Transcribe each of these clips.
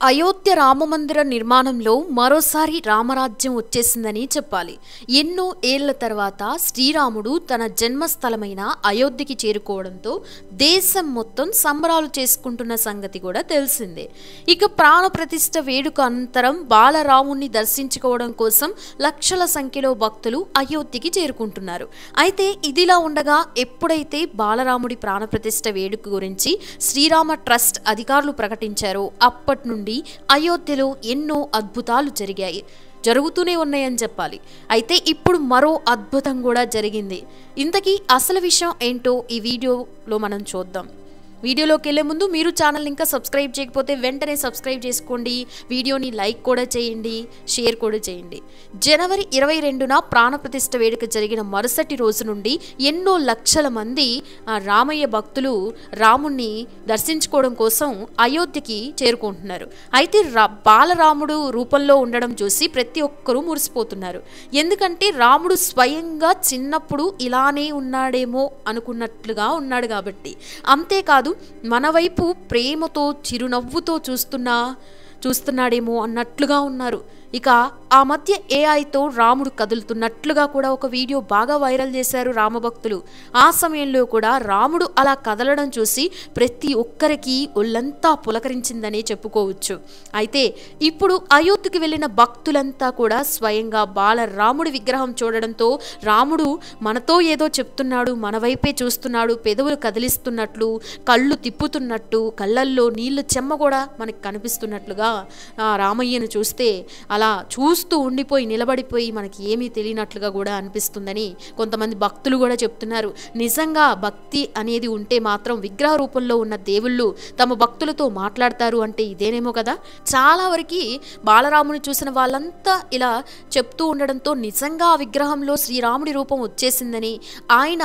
అయోధ్య రామమందిర నిర్మాణంలో మరోసారి రామరాజ్యం వచ్చేసిందని చెప్పాలి. ఎన్నో ఏళ్ల తర్వాత శ్రీరాముడు తన జన్మస్థలమైన అయోధ్యకి చేరుకోవడంతో దేశం మొత్తం సంబరాలు చేసుకుంటున్న సంగతి కూడా తెలిసిందే. ఇక ప్రాణప్రతిష్ఠ వేడుక అనంతరం బాలరాముణ్ణి దర్శించుకోవడం కోసం లక్షల సంఖ్యలో భక్తులు అయోధ్యకి చేరుకుంటున్నారు. అయితే ఇదిలా ఉండగా ఎప్పుడైతే బాలరాముడి ప్రాణప్రతిష్ఠ వేడుక గురించి శ్రీరామ ట్రస్ట్ అధికారులు ప్రకటించారో అప్పటి నుండి అయోధ్యలో ఎన్నో అద్భుతాలు జరుగుతూనే ఉన్నాయని చెప్పాలి. అయితే ఇప్పుడు మరో అద్భుతం కూడా జరిగింది. ఇంతకీ అసలు విషయం ఏంటో ఈ వీడియోలో మనం చూద్దాం. వీడియోలోకి వెళ్ళే ముందు మీరు ఛానల్ని ఇంకా సబ్స్క్రైబ్ చేయకపోతే వెంటనే సబ్స్క్రైబ్ చేసుకోండి, వీడియోని లైక్ కూడా చేయండి, షేర్ కూడా చేయండి. జనవరి 22న ప్రాణప్రతిష్ఠ వేడుక జరిగిన మరుసటి రోజు నుండి ఎన్నో లక్షల మంది రామయ్య భక్తులు రాముణ్ణి దర్శించుకోవడం కోసం అయోధ్యకి చేరుకుంటున్నారు. అయితే బాలరాముడు రూపంలో ఉండడం చూసి ప్రతి ఒక్కరూ మురిసిపోతున్నారు. ఎందుకంటే రాముడు స్వయంగా చిన్నప్పుడు ఇలానే ఉన్నాడేమో అనుకున్నట్లుగా ఉన్నాడు కాబట్టి. అంతేకాదు మన వైపు ప్రేమతో చిరునవ్వుతో చూస్తున్నాడేమో అన్నట్లుగా ఉన్నారు. ఇక ఆ మధ్య ఏఐతో రాముడు కదులుతున్నట్లుగా కూడా ఒక వీడియో బాగా వైరల్ చేశారు రామభక్తులు. ఆ సమయంలో కూడా రాముడు అలా కదలడం చూసి ప్రతి ఒక్కరికి ఒళ్ళంతా పులకరించిందనే చెప్పుకోవచ్చు. అయితే ఇప్పుడు అయోధ్యకి వెళ్ళిన భక్తులంతా కూడా స్వయంగా బాలరాముడి విగ్రహం చూడడంతో రాముడు మనతో ఏదో చెప్తున్నాడు, మన వైపే చూస్తున్నాడు, పెదవులు కదిలిస్తున్నట్లు, కళ్ళు తిప్పుతున్నట్టు, కళ్ళల్లో నీళ్లు చెమ్మ కూడా మనకి కనిపిస్తున్నట్లుగా రామయ్యను చూస్తే అలా చూస్తూ ఉండిపోయి నిలబడిపోయి మనకి ఏమీ తెలియనట్లుగా కూడా అనిపిస్తుందని కొంతమంది భక్తులు కూడా చెప్తున్నారు. నిజంగా భక్తి అనేది ఉంటే మాత్రం విగ్రహ రూపంలో ఉన్న దేవుళ్ళు తమ భక్తులతో మాట్లాడతారు అంటే ఇదేనేమో కదా. చాలా వరకు బాలరాముని చూసిన వాళ్ళంతా ఇలా చెప్తూ ఉండడంతో నిజంగా ఆ విగ్రహంలో శ్రీరాముడి రూపం వచ్చేసిందని, ఆయన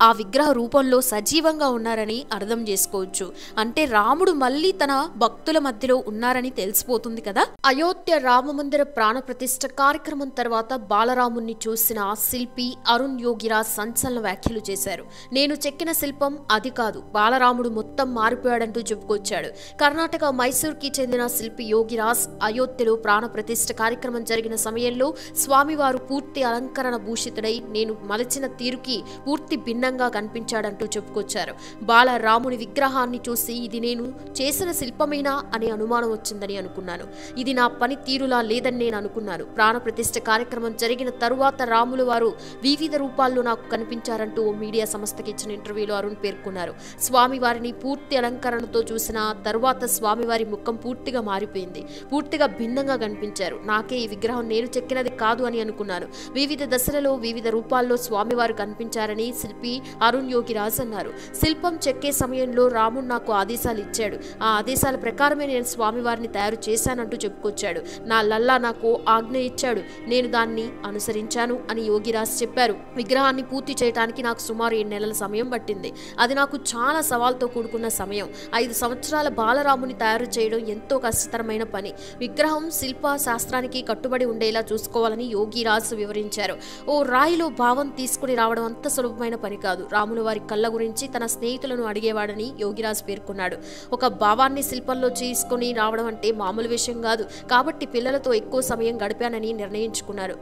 ఆ విగ్రహ రూపంలో సజీవంగా ఉన్నారని అర్థం చేసుకోవచ్చు. అంటే రాముడు మళ్ళీ తన భక్తుల మధ్యలో ఉన్నారని తెలిసిపోతుంది కదా. అయోధ్య రామమందిర ప్రాణప్రతిష్ఠ కార్యక్రమం తర్వాత బాలరాముణ్ణి చూసిన శిల్పి అరుణ్ యోగిరాజ్ సంచలన వ్యాఖ్యలు చేశారు. నేను చెక్కిన శిల్పం అది కాదు, బాలరాముడు మొత్తం మారిపోయాడంటూ చెప్పుకొచ్చాడు. కర్ణాటక మైసూర్కి చెందిన శిల్పి యోగిరాజ్ అయోధ్యలో ప్రాణప్రతిష్ఠ కార్యక్రమం జరిగిన సమయంలో స్వామివారు పూర్తి అలంకరణ భూషితుడై నేను మలచిన తీరుకి పూర్తి భిన్నంగా కనిపించాడంటూ చెప్పుకొచ్చారు. బాలరాముని విగ్రహాన్ని చూసి ఇది నేను చేసిన శిల్పమేనా అనే అనుమానం వచ్చిందని అనుకున్నాను. ఇది నా పని తీరులా లేదని నేను అనుకున్నాను. ప్రాణప్రతిష్ఠ కార్యక్రమం జరిగిన తరువాత రాములు వారు వివిధ రూపాల్లో నాకు కనిపించారంటూ ఓ మీడియా సంస్థకి ఇచ్చిన ఇంటర్వ్యూలో అరుణ్ పేర్కొన్నారు. స్వామివారిని పూర్తి అలంకరణతో చూసిన తరువాత స్వామివారి ముఖం పూర్తిగా మారిపోయింది, పూర్తిగా భిన్నంగా కనిపించారు. నాకే ఈ విగ్రహం నేను చెక్కినది కాదు అని అనుకున్నాను. వివిధ దశలలో వివిధ రూపాల్లో స్వామివారు కనిపించారని శిల్పి అరుణ్ యోగిరాజ్ అన్నారు. శిల్పం చెక్కే సమయంలో రాముడు నాకు ఆదేశాలు ఇచ్చాడు. ఆ ఆదేశాల ప్రకారమే నేను స్వామివారిని తయారు చేశానంటూ చెప్పుకొచ్చాడు. నా లల్లా నాకు ఆజ్ఞ ఇచ్చాడు, నేను దాన్ని అనుసరించాను అని యోగిరాజ్ చెప్పారు. విగ్రహాన్ని పూర్తి చేయడానికి నాకు సుమారు 7 నెలల సమయం పట్టింది. అది నాకు చాలా సవాల్తో కూడుకున్న సమయం. 5 సంవత్సరాల బాలరాముని తయారు చేయడం ఎంతో కష్టతరమైన పని. విగ్రహం శిల్ప శాస్త్రానికి కట్టుబడి ఉండేలా చూసుకోవాలని యోగిరాజ్ వివరించారు. ఓ రాయిలో భావం తీసుకుని రావడం అంత సులభమైన పని కాదు. రాముల వారి కళ్ళ గురించి తన స్నేహితులను అడిగేవాడని యోగిరాజ్ పేర్కొన్నాడు. ఒక భావాన్ని శిల్పంలో తీసుకుని రావడం అంటే మామూలు విషయం కాదు కాబట్టి పిల్లలతో ఎక్కువ సమయం గడిపానని నిర్ణయించుకున్నారు.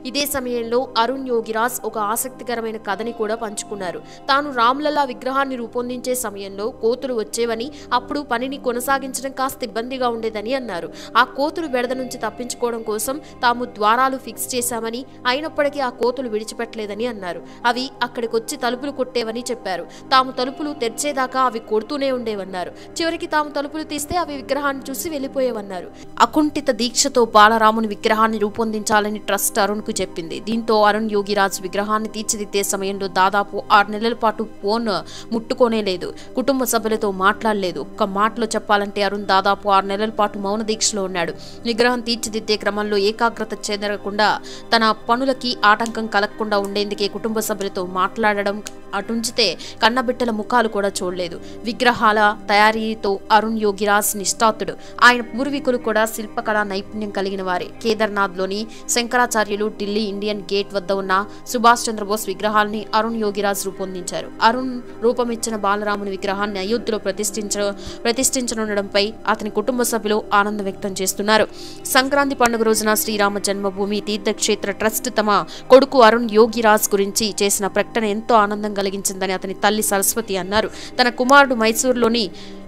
ఇదే సమయంలో అరుణ్ యోగిరాజ్ ఒక ఆసక్తికరమైన కథని కూడా పంచుకున్నారు. తాను రామ్లల్లా విగ్రహాన్ని రూపొందించే సమయంలో కోతులు వచ్చేవని, అప్పుడు పనిని కొనసాగించడం కాస్త ఇబ్బందిగా ఉండేదని అన్నారు. ఆ కోతులు బెడద నుంచి తప్పించుకోవడం కోసం తాము ద్వారాలు ఫిక్స్ చేశామని, అయినప్పటికీ ఆ కోతులు విడిచిపెట్టలేదని అన్నారు. అవి అక్కడికొచ్చి తలుపులు కొట్టేవని చెప్పారు. తాము తలుపులు తెరిచేదాకా అవి కొడుతూనే ఉండేవన్నారు. చివరికి తాము తలుపులు తీస్తే అవి విగ్రహాన్ని చూసి వెళ్ళిపోయేవన్నారు. అకుంఠిత దీక్షతో బాలరాముని విగ్రహాన్ని రూపొందించాలని ట్రస్ట్ అరుణ్ కు చెప్పింది. దీంతో అరుణ్ యోగిరాజ్ విగ్రహాన్ని తీర్చిదిద్దే సమయంలో దాదాపు 6 నెలల పాటు ఫోన్ ముట్టుకోనే లేదు, కుటుంబ సభ్యులతో మాట్లాడలేదు. ఒక్క మాటలో చెప్పాలంటే అరుణ్ దాదాపు 6 నెలల పాటు మౌన దీక్షలో ఉన్నాడు. విగ్రహం తీర్చిదిద్దే క్రమంలో ఏకాగ్రత చెందకుండా తన పనులకి ఆటంకం కలగకుండా ఉండేందుకే కుటుంబ సభ్యులతో మాట్లాడడం అటుంచితే కన్నబిట్టల ముఖాలు కూడా చూడలేదు. విగ్రహాల తయారీతో అరుణ్ యోగిరాజ్ నిష్ఠాతుడు. ఆయన పూర్వీకులు కూడా శిల్పకళా నైపుణ్యం కలిగిన వారే. కేదార్నాథ్లోని శంకరాచార్యులు, ఢిల్లీ ఇండియన్ గేట్ వద్ద ఉన్న సుభాష్ చంద్రబోస్ విగ్రహాల్ని అరుణ్ యోగిరాజ్ రూపొందించారు. అరుణ్ రూపమిచ్చిన బాలరాముని విగ్రహాన్ని అయోధ్యలో ప్రతిష్ఠించనుండడంపై అతని కుటుంబ సభ్యులు ఆనందం వ్యక్తం చేస్తున్నారు. సంక్రాంతి పండుగ రోజున శ్రీరామ జన్మభూమి తీర్థక్షేత్ర ట్రస్ట్ తమ కొడుకు అరుణ్ యోగిరాజ్ గురించి చేసిన ప్రకటన ఎంతో ఆనందం కలిగించిందని అతని తల్లి సరస్వతి అన్నారు. తన కుమారుడు మైసూరులోని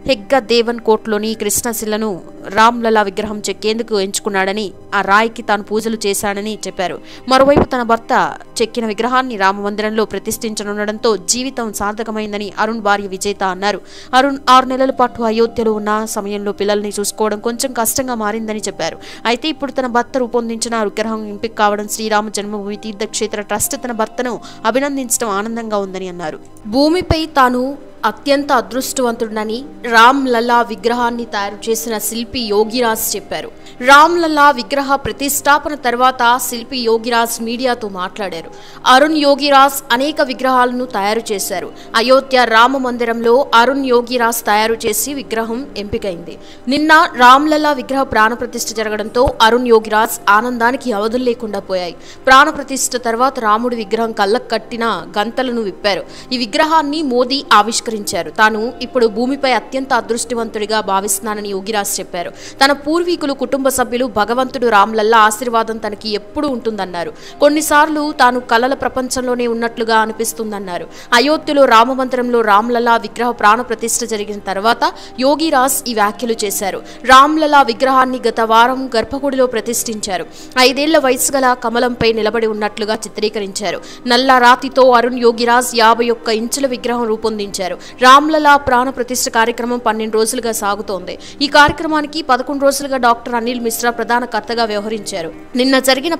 హెగ్గా దేవన్ కోట్లోని కృష్ణశిలను రామ్లలా విగ్రహం చెక్కేందుకు ఎంచుకున్నాడని, ఆ రాయికి తాను పూజలు చేశాడని చెప్పారు. మరోవైపు తన భర్త చెక్కిన విగ్రహాన్ని రామమందిరంలో ప్రతిష్ఠించనుండడంతో జీవితం సార్థకమైందని అరుణ్ భార్య విజేత అన్నారు. అరుణ్ 6 నెలల పాటు అయోధ్యలో ఉన్న సమయంలో పిల్లల్ని చూసుకోవడం కొంచెం కష్టంగా మారిందని చెప్పారు. అయితే ఇప్పుడు తన భర్త రూపొందించిన విగ్రహం ఎంపిక కావడం, శ్రీరామ జన్మభూమి తీర్థక్షేత్ర ట్రస్ట్ తన భర్తను అభినందించడం ఆనందంగా ఉందని అన్నారు. భూమిపై తాను అత్యంత అదృష్టవంతుడని రామ్ లలా విగ్రహాన్ని తయారు చేసిన శిల్పి యోగిరాజ్ చెప్పారు. రామ్ లలా విగ్రహ ప్రతిష్టాపన తర్వాత శిల్పి యోగిరాజ్ మీడియాతో మాట్లాడారు. అరుణ్ యోగిరాజ్ అనేక విగ్రహాలను తయారు చేశారు. అయోధ్య రామ మందిరంలో అరుణ్ యోగిరాజ్ తయారు చేసి విగ్రహం ఎంపికైంది. నిన్న రామ్ లలా విగ్రహ ప్రాణప్రతిష్ఠ జరగడంతో అరుణ్ యోగిరాజ్ ఆనందానికి అవధులు లేకుండా పోయాయి. ప్రాణప్రతిష్ఠ తర్వాత రాముడి విగ్రహం కళ్ళకు కట్టిన గంతలను విప్పారు. ఈ విగ్రహాన్ని మోదీ ఆవిష్కరించారు. తాను ఇప్పుడు భూమిపై అత్యంత అదృష్టవంతుడిగా భావిస్తున్నానని యోగిరాజ్ చెప్పారు. తన పూర్వీకులు, కుటుంబ సభ్యులు, భగవంతుడు రామ్లల్లా ఆశీర్వాదం తనకి ఎప్పుడూ ఉంటుందన్నారు. కొన్నిసార్లు తాను కలల ప్రపంచంలోనే ఉన్నట్లుగా అనిపిస్తుందన్నారు. అయోధ్యలో రామమందిరంలో రామ్లల్లా విగ్రహ ప్రాణ ప్రతిష్ఠ జరిగిన తర్వాత యోగిరాజ్ ఈ వ్యాఖ్యలు చేశారు. రామ్లల్లా విగ్రహాన్ని గత వారం గర్భగుడిలో ప్రతిష్ఠించారు. 5 ఏళ్ల వయసు గల కమలంపై నిలబడి ఉన్నట్లుగా చిత్రీకరించారు. నల్ల రాతితో అరుణ్ యోగిరాజ్ 51 ఇంచుల విగ్రహం రూపొందించారు. రామ్లలా ప్రాణ ప్రతిష్ఠ కార్యక్రమం 12 రోజులుగా సాగుతోంది. ఈ కార్యక్రమానికి 11 రోజులుగా డాక్టర్ అనిల్ మిశ్రా ప్రధాన కర్తగా వ్యవహరించారు. నిన్న జరిగిన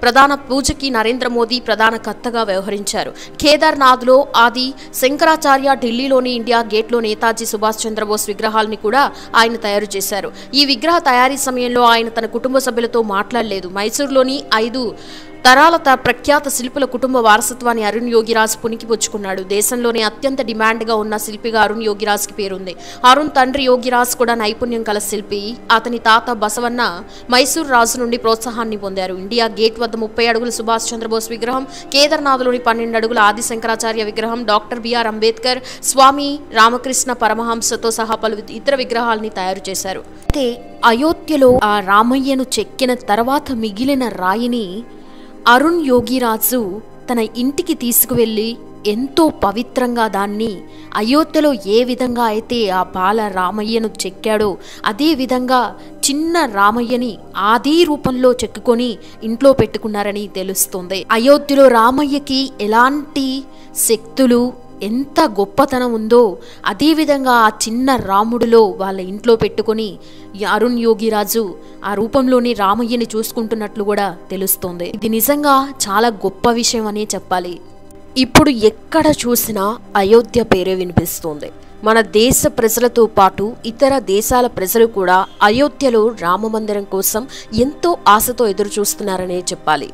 ప్రధాన పూజకి నరేంద్ర మోదీ ప్రధాన కర్తగా వ్యవహరించారు. కేదార్నాథ్లో ఆది శంకరాచార్య, ఢిల్లీలోని ఇండియా గేట్లో నేతాజీ సుభాష్ చంద్రబోస్ విగ్రహాల్ని కూడా ఆయన తయారు చేశారు. ఈ విగ్రహ తయారీ సమయంలో ఆయన తన కుటుంబ సభ్యులతో మాట్లాడలేదు. మైసూరులోని 5 తరాల ప్రఖ్యాత శిల్పుల కుటుంబ వారసత్వాన్ని అరుణ్ యోగిరాజ్ పుణికిపుచ్చుకున్నాడు. దేశంలోనే అత్యంత డిమాండ్గా ఉన్న శిల్పిగా అరుణ్ యోగిరాజ్కి పేరుంది. అరుణ్ తండ్రి యోగిరాజ్ కూడా నైపుణ్యం కల శిల్పి. అతని తాత బసవన్న మైసూరు రాజు నుండి ప్రోత్సాహాన్ని పొందారు. ఇండియా గేట్ వద్ద 30 అడుగుల సుభాష్ చంద్రబోస్ విగ్రహం, కేదార్నాథ్లోని 12 అడుగుల ఆది శంకరాచార్య విగ్రహం, డాక్టర్ బిఆర్ అంబేద్కర్, స్వామి రామకృష్ణ పరమహంసతో సహా పలు ఇతర విగ్రహాలని తయారు చేశారు. అయితే అయోధ్యలో ఆ రామయ్యను చెక్కిన తర్వాత మిగిలిన రాయిని అరుణ్ యోగిరాజు తన ఇంటికి తీసుకువెళ్ళి ఎంతో పవిత్రంగా దాన్ని అయోధ్యలో ఏ విధంగా అయితే ఆ బాల రామయ్యను చెక్కాడో అదే విధంగా చిన్న రామయ్యని ఆది రూపంలో చెక్కుకొని ఇంట్లో పెట్టుకున్నారని తెలుస్తుంది. అయోధ్యలో రామయ్యకి ఎలాంటి శక్తులు, ఎంత గొప్పతనం ఉందో అదేవిధంగా ఆ చిన్న రాముడిలో వాళ్ళ ఇంట్లో పెట్టుకొని అరుణ్ యోగిరాజు ఆ రూపంలోని రామయ్యని చూసుకుంటున్నట్లు కూడా తెలుస్తోంది. ఇది నిజంగా చాలా గొప్ప విషయం అనే చెప్పాలి. ఇప్పుడు ఎక్కడ చూసినా అయోధ్య పేరే వినిపిస్తోంది. మన దేశ ప్రజలతో పాటు ఇతర దేశాల ప్రజలు కూడా అయోధ్యలో రామమందిరం కోసం ఎంతో ఆశతో ఎదురు చూస్తున్నారనే చెప్పాలి.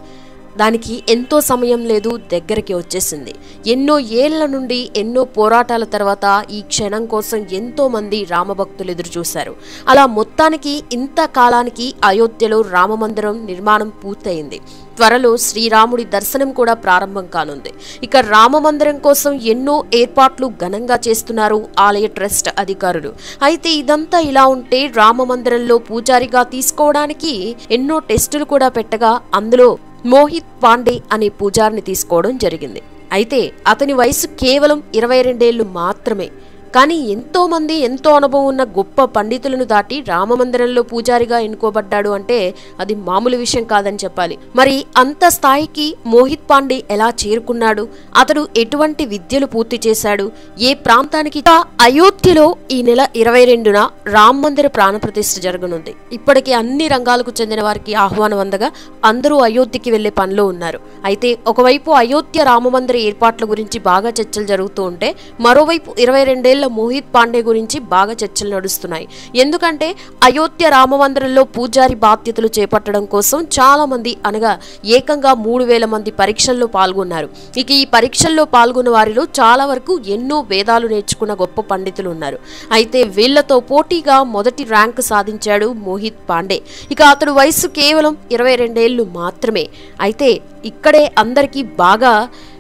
దానికి ఎంతో సమయం లేదు, దగ్గరికి వచ్చేసింది. ఎన్నో ఏళ్ల నుండి ఎన్నో పోరాటాల తర్వాత ఈ క్షణం కోసం ఎంతో మంది రామభక్తులు ఎదురు చూశారు. అలా మొత్తానికి ఇంత కాలానికి అయోధ్యలో రామమందిరం నిర్మాణం పూర్తయింది. త్వరలో శ్రీరాముడి దర్శనం కూడా ప్రారంభం కానుంది. ఇక రామమందిరం కోసం ఎన్నో ఏర్పాట్లు ఘనంగా చేస్తున్నారు ఆలయ ట్రస్ట్ అధికారులు. అయితే ఇదంతా ఇలా ఉంటే రామమందిరంలో పూజారిగా తీసుకోవడానికి ఎన్నో టెస్టులు కూడా పెట్టగా అందులో మోహిత్ పాండే అనే పూజారిని తీసుకోవడం జరిగింది. అయితే అతని వయసు కేవలం 22 ఏళ్లు మాత్రమే. కానీ ఎంతో మంది ఎంతో అనుభవం ఉన్న గొప్ప పండితులను దాటి రామమందిరంలో పూజారిగా ఎన్నుకోబడ్డాడు అంటే అది మామూలు విషయం కాదని చెప్పాలి. మరి అంత స్థాయికి మోహిత్ పాండే ఎలా చేరుకున్నాడు? అతడు ఎటువంటి విద్యలు పూర్తి చేశాడు? ఏ ప్రాంతానికి? అయోధ్యలో ఈ నెల 22న రామ మందిర ప్రాణప్రతిష్ఠ జరగనుంది. ఇప్పటికే అన్ని రంగాలకు చెందిన వారికి ఆహ్వానం అందగా అందరూ అయోధ్యకి వెళ్లే పనిలో ఉన్నారు. అయితే ఒకవైపు అయోధ్య రామమందిర ఏర్పాట్ల గురించి బాగా చర్చలు జరుగుతూ ఉంటే, మరోవైపు 22 ఏళ్ల రెండేళ్ల మోహిత్ పాండే గురించి బాగా చర్చలు నడుస్తున్నాయి. ఎందుకంటే అయోధ్య రామమందిరంలో పూజారి బాధ్యతలు చేపట్టడం కోసం చాలా మంది అనగా ఏకంగా 3000 మంది పరీక్షల్లో పాల్గొన్నారు. ఇక ఈ పరీక్షల్లో పాల్గొన్న వారిలో చాలా వరకు ఎన్నో వేదాలు నేర్చుకున్న గొప్ప పండితులు ఉన్నారు. అయితే వీళ్లతో పోటీగా మొదటి ర్యాంకు సాధించాడు మోహిత్ పాండే. ఇక అతడు వయసు కేవలం 22 ఏళ్లు మాత్రమే. అయితే ఇక్కడే అందరికీ బాగా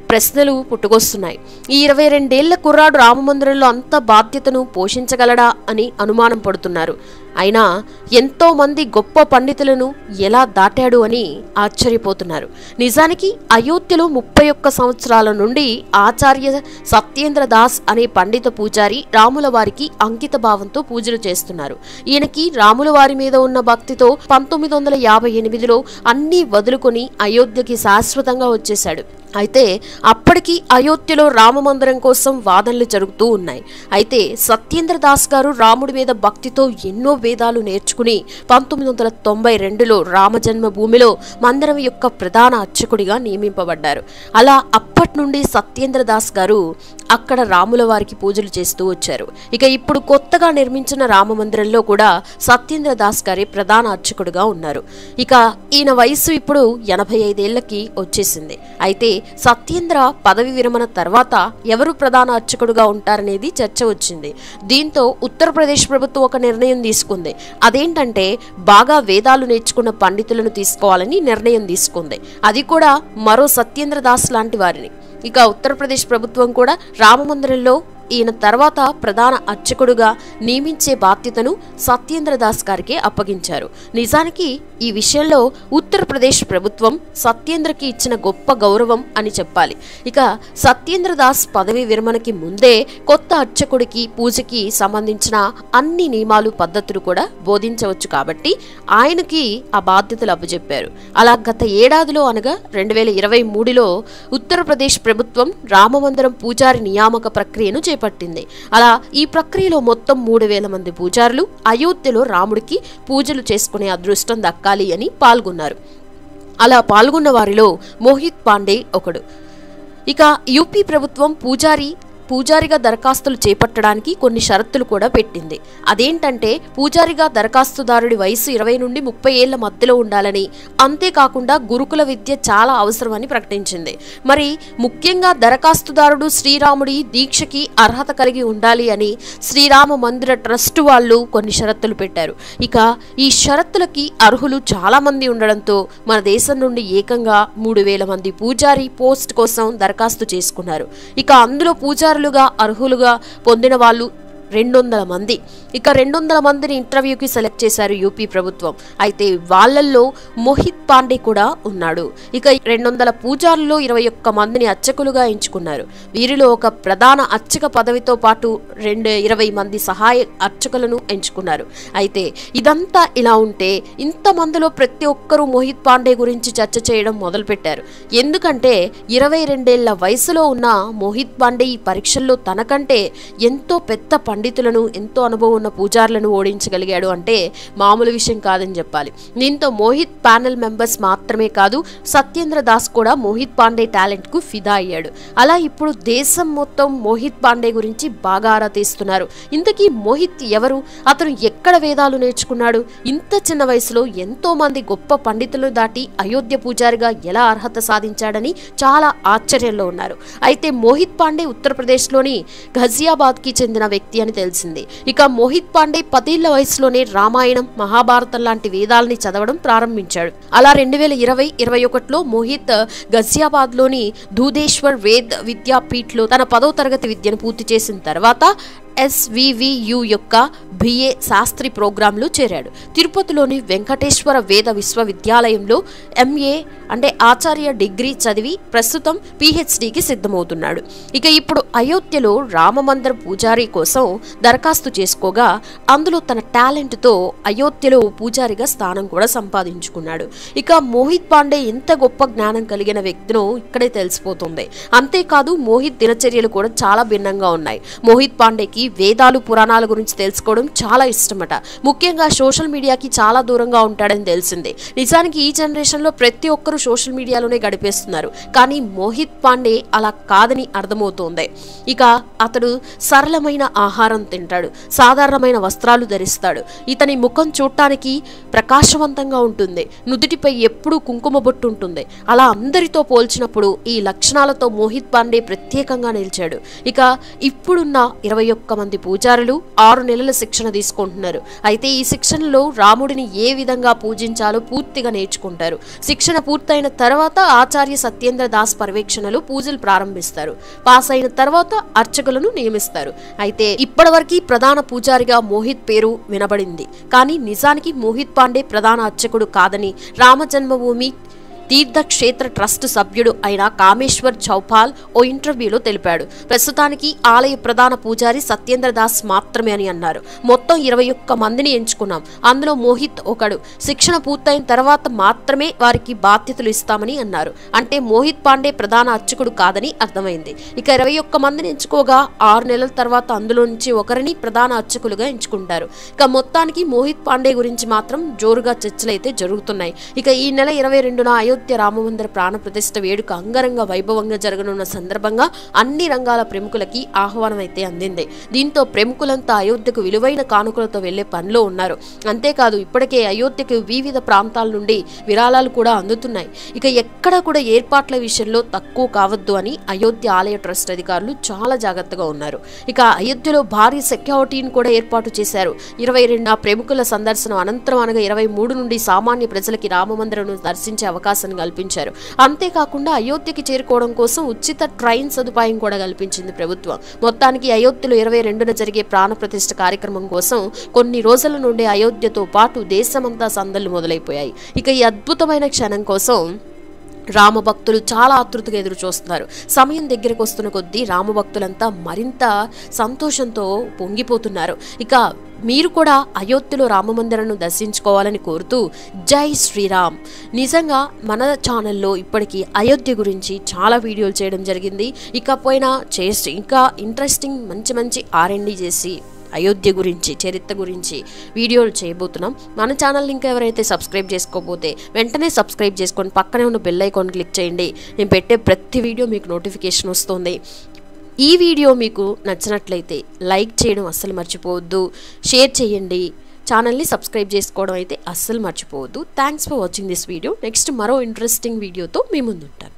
ప్రశ్నలు పుట్టుకొస్తున్నాయి. ఈ 22 ఏళ్ల కుర్రాడు రామమందిరంలో అంత బాధ్యతను పోషించగలడా అని అనుమానం పడుతున్నారు. అయినా ఎంతో మంది గొప్ప పండితులను ఎలా దాటాడు అని ఆశ్చర్యపోతున్నారు. నిజానికి అయోధ్యలో 31 సంవత్సరాల నుండి ఆచార్య సత్యేంద్ర దాస్ అనే పండిత పూజారి రాముల వారికి అంకిత భావంతో పూజలు చేస్తున్నారు. ఈయనకి రాముల వారి మీద ఉన్న భక్తితో 1958లో అన్నీ వదులుకొని అయోధ్యకి శాశ్వతంగా వచ్చేశాడు. అయితే అప్పటికి అయోధ్యలో రామమందిరం కోసం వాదనలు జరుగుతూ ఉన్నాయి. అయితే సత్యేంద్ర దాస్ గారు రాముడి మీద భక్తితో ఎన్నో వేదాలు నేర్చుకుని 1992లో రామజన్మభూమిలో మందిరం యొక్క ప్రధాన అర్చకుడిగా నియమింపబడ్డారు. అలా అప్పటి నుండి సత్యేంద్ర దాస్ గారు అక్కడ రాముల వారికి పూజలు చేస్తూ వచ్చారు. ఇక ఇప్పుడు కొత్తగా నిర్మించిన రామమందిరంలో కూడా సత్యేంద్ర దాస్ గారి ప్రధాన అర్చకుడిగా ఉన్నారు. ఇక ఈయన వయసు ఇప్పుడు 85 ఏళ్లకి వచ్చేసింది. అయితే సత్యేంద్ర పదవి విరమణ తర్వాత ఎవరు ప్రధాన అర్చకుడుగా ఉంటారనేది చర్చ వచ్చింది. దీంతో ఉత్తరప్రదేశ్ ప్రభుత్వం ఒక నిర్ణయం తీసుకుంది. అదేంటంటే బాగా వేదాలు నేర్చుకున్న పండితులను తీసుకోవాలని నిర్ణయం తీసుకుంది. అది కూడా మరో సత్యేంద్ర దాస్ లాంటి వారిని. ఇక ఉత్తరప్రదేశ్ ప్రభుత్వం కూడా రామమందిరంలో ఈయన తర్వాత ప్రధాన అర్చకుడుగా నియమించే బాధ్యతను సత్యేంద్ర దాస్ గారికి అప్పగించారు. నిజానికి ఈ విషయంలో ఉత్తరప్రదేశ్ ప్రభుత్వం సత్యేంద్రకి ఇచ్చిన గొప్ప గౌరవం అని చెప్పాలి. ఇక సత్యేంద్ర దాస్ పదవి విరమణకి ముందే కొత్త అర్చకుడికి పూజకి సంబంధించిన అన్ని నియమాలు పద్ధతులు కూడా బోధించవచ్చు కాబట్టి ఆయనకి ఆ బాధ్యతలు అప్పచెప్పారు. అలా గత ఏడాదిలో అనగా 2023లో ఉత్తరప్రదేశ్ ప్రభుత్వం రామమందిరం పూజారి నియామక ప్రక్రియను చేపట్టింది. అలా ఈ ప్రక్రియలో మొత్తం 3000 మంది పూజారులు అయోధ్యలో రాముడికి పూజలు చేసుకునే అదృష్టం దక్కాలి అని పాల్గొన్నారు. అలా పాల్గొన్న వారిలో మోహిత్ పాండే ఒకడు. ఇక యూపీ ప్రభుత్వం పూజారిగా దరఖాస్తులు చేపట్టడానికి కొన్ని షరతులు కూడా పెట్టింది. అదేంటంటే పూజారిగా దరఖాస్తుదారుడి వయసు 20 నుండి 30 ఏళ్ల మధ్యలో ఉండాలని, అంతేకాకుండా గురుకుల విద్య చాలా అవసరమని ప్రకటించింది. మరి ముఖ్యంగా దరఖాస్తుదారుడు శ్రీరాముడి దీక్షకి అర్హత కలిగి ఉండాలి అని శ్రీరామ మందిర ట్రస్ట్ వాళ్ళు కొన్ని షరతులు పెట్టారు. ఇక ఈ షరతులకి అర్హులు చాలా మంది ఉండడంతో మన దేశం నుండి ఏకంగా 3000 మంది పూజారి పోస్ట్ కోసం దరఖాస్తు చేసుకున్నారు. ఇక అందులో అర్హులుగా పొందిన వాళ్ళు 200 మంది. ఇక 200 మందిని ఇంటర్వ్యూకి సెలెక్ట్ చేశారు యూపీ ప్రభుత్వం. అయితే వాళ్ళల్లో మోహిత్ పాండే కూడా ఉన్నాడు. ఇక 200 పూజారుల్లో 21 మందిని అర్చకులుగా ఎంచుకున్నారు. వీరిలో ఒక ప్రధాన అర్చక పదవితో పాటు 20 మంది సహాయ అర్చకులను ఎంచుకున్నారు. అయితే ఇదంతా ఇలా ఉంటే ఇంతమందిలో ప్రతి ఒక్కరూ మోహిత్ పాండే గురించి చర్చ చేయడం మొదలుపెట్టారు. ఎందుకంటే 22 ఏళ్ల వయసులో ఉన్న మోహిత్ పాండే ఈ పరీక్షల్లో తనకంటే ఎంతో పెద్ద పండితులను, ఎంతో అనుభవం ఉన్న పూజారులను ఓడించగలిగాడు అంటే మామూలు విషయం కాదని చెప్పాలి. దీంతో మోహిత్ ప్యానెల్ మెంబర్స్ మాత్రమే కాదు, సత్యేంద్ర దాస్ కూడా మోహిత్ పాండే టాలెంట్ కు ఫిదా అయ్యాడు. అలా ఇప్పుడు దేశం మొత్తం మోహిత్ పాండే గురించి బాగా ఆరా తీస్తున్నారు. ఇంతకీ మోహిత్ ఎవరు? అతను ఎక్కడ వేదాలు నేర్చుకున్నాడు? ఇంత చిన్న వయసులో ఎంతో మంది గొప్ప పండితులను దాటి అయోధ్య పూజారిగా ఎలా అర్హత సాధించాడని చాలా ఆశ్చర్యంలో ఉన్నారు. అయితే మోహిత్ పాండే ఉత్తరప్రదేశ్లోని ఘజియాబాద్ కి చెందిన వ్యక్తి అని తెలిసింది. ఇక మోహిత్ పాండే 10 ఏళ్ల వయసులోనే రామాయణం, మహాభారతం లాంటి వేదాలని చదవడం ప్రారంభించాడు. అలా 2020-21లో మోహిత్ ఘజియాబాద్ లోని ధూదేశ్వర్ వేద్ విద్యాపీఠ్ లో తన 10వ తరగతి విద్యను పూర్తి చేసిన తర్వాత SVVU యొక్క BA శాస్త్రి ప్రోగ్రాంలో చేరాడు. తిరుపతిలోని వెంకటేశ్వర వేద విశ్వవిద్యాలయంలో MA అంటే ఆచార్య డిగ్రీ చదివి ప్రస్తుతం PhDకి సిద్ధమవుతున్నాడు. ఇక ఇప్పుడు అయోధ్యలో రామమందిర పూజారి కోసం దరఖాస్తు చేసుకోగా అందులో తన టాలెంట్తో అయోధ్యలో పూజారిగా స్థానం కూడా సంపాదించుకున్నాడు. ఇక మోహిత్ పాండే ఎంత గొప్ప జ్ఞానం కలిగిన వ్యక్తినో ఇక్కడే తెలిసిపోతుంది. అంతేకాదు మోహిత్ దినచర్యలు కూడా చాలా భిన్నంగా ఉన్నాయి. మోహిత్ పాండేకి వేదాలు పురాణాల గురించి తెలుసుకోవడం చాలా ఇష్టమట. ముఖ్యంగా సోషల్ మీడియాకి చాలా దూరంగా ఉంటాడని తెలిసిందే. నిజానికి ఈ జనరేషన్లో ప్రతి ఒక్కరూ సోషల్ మీడియాలోనే గడిపేస్తున్నారు. కానీ మోహిత్ పాండే అలా కాదని అర్థమవుతోంది. ఇక అతడు సరళమైన ఆహారం తింటాడు, సాధారణమైన వస్త్రాలు ధరిస్తాడు. ఇతని ముఖం చూడటానికి ప్రకాశవంతంగా ఉంటుంది, నుదుటిపై ఎప్పుడూ కుంకుమ బొట్టు ఉంటుంది. అలా అందరితో పోల్చినప్పుడు ఈ లక్షణాలతో మోహిత్ పాండే ప్రత్యేకంగా నిలిచాడు. ఇక ఇప్పుడున్న 21 మంది పూజారులు 6 నెలల శిక్షణ తీసుకుంటున్నారు. అయితే ఈ శిక్షణలో రాముడిని ఏ విధంగా పూజించాలో పూర్తిగా నేర్చుకుంటారు. శిక్షణ పూర్తయిన తర్వాత ఆచార్య సత్యేంద్ర దాస్ పర్యవేక్షణలో పూజలు ప్రారంభిస్తారు. పాస్ అయిన తర్వాత అర్చకులను నియమిస్తారు. అయితే ఇప్పటివరకు ప్రధాన పూజారిగా మోహిత్ పేరు వినబడింది. కానీ నిజానికి మోహిత్ పాండే ప్రధాన అర్చకుడు కాదని రామజన్మభూమి తీర్థక్షేత్ర ట్రస్ట్ సభ్యుడు అయిన కామేశ్వర్ చౌపాల్ ఓ ఇంటర్వ్యూలో తెలిపాడు. ప్రస్తుతానికి ఆలయ ప్రధాన పూజారి సత్యేంద్ర దాస్ మాత్రమే అని అన్నారు. మొత్తం 21 మందిని ఎంచుకున్నాం, అందులో మోహిత్ ఒకడు. శిక్షణ పూర్తయిన తర్వాత మాత్రమే వారికి బాధ్యతలు ఇస్తామని అన్నారు. అంటే మోహిత్ పాండే ప్రధాన అర్చకుడు కాదని అర్థమైంది. ఇక 21 మందిని ఎంచుకోగా 6 నెలల తర్వాత అందులో నుంచి ఒకరిని ప్రధాన అర్చకులుగా ఎంచుకుంటారు. ఇక మొత్తానికి మోహిత్ పాండే గురించి మాత్రం జోరుగా చర్చలైతే జరుగుతున్నాయి. ఇక ఈ నెల 22న అయోధ్య రామమందిర ప్రాణ ప్రతిష్ఠ వేడుక అంగరంగ వైభవంగా జరగనున్న సందర్భంగా అన్ని రంగాల ప్రముఖులకి ఆహ్వానం అయితే అందింది. దీంతో ప్రముఖులంతా అయోధ్యకు విలువైన కానుకలతో వెళ్లే పనిలో ఉన్నారు. అంతేకాదు ఇప్పటికే అయోధ్యకు వివిధ ప్రాంతాల నుండి విరాళాలు కూడా అందుతున్నాయి. ఇక ఎక్కడ కూడా ఏర్పాట్ల విషయంలో తక్కువ కావద్దు అని అయోధ్య ఆలయ ట్రస్ట్ అధికారులు చాలా జాగ్రత్తగా ఉన్నారు. ఇక అయోధ్యలో భారీ సెక్యూరిటీని కూడా ఏర్పాటు చేశారు. 22 ప్రముఖుల సందర్శనం అనంతరం అనగా 23 నుండి సామాన్య ప్రజలకి రామమందిరం దర్శించే అవకాశం కల్పించారు. అంతేకాకుండా అయోధ్యకి చేరుకోవడం కోసం ఉచిత ట్రైన్ సదుపాయం కూడా కల్పించింది ప్రభుత్వం. మొత్తానికి అయోధ్యలో 22న జరిగే ప్రాణ ప్రతిష్ఠ కార్యక్రమం కోసం కొన్ని రోజుల నుండి అయోధ్యతో పాటు దేశమంతా సందళ్లు మొదలైపోయాయి. ఇక ఈ అద్భుతమైన క్షణం కోసం రామభక్తులు చాలా ఆతృతగా ఎదురు చూస్తున్నారు. సమయం దగ్గరకు వస్తున్న కొద్దీ రామభక్తులంతా మరింత సంతోషంతో పొంగిపోతున్నారు. ఇక మీరు కూడా అయోధ్యలో రామమందిరాన్ని దర్శించుకోవాలని కోరుతూ జై శ్రీరామ్. నిజంగా మన ఛానల్లో ఇప్పటికీ అయోధ్య గురించి చాలా వీడియోలు చేయడం జరిగింది. ఇకపోయినా చేసి ఇంకా ఇంట్రెస్టింగ్ మంచి R&D చేసి అయోధ్య గురించి చరిత్ర గురించి వీడియోలు చేయబోతున్నాం. మన ఛానల్ ఇంకా ఎవరైతే సబ్స్క్రైబ్ చేసుకోకపోతే వెంటనే సబ్స్క్రైబ్ చేసుకొని పక్కనే ఉన్న బెల్ ఐకాన్ క్లిక్ చేయండి. నేను పెట్టే ప్రతి వీడియో మీకు నోటిఫికేషన్ వస్తుంది. ఈ వీడియో మీకు నచ్చినట్లయితే లైక్ చేయడం అస్సలు మర్చిపోవద్దు, షేర్ చేయండి, ఛానల్ని సబ్స్క్రైబ్ చేసుకోవడం అయితే అస్సలు మర్చిపోవద్దు. Thanks for watching this video. Next మరో ఇంట్రెస్టింగ్ వీడియోతో మీ ముందుంటాను.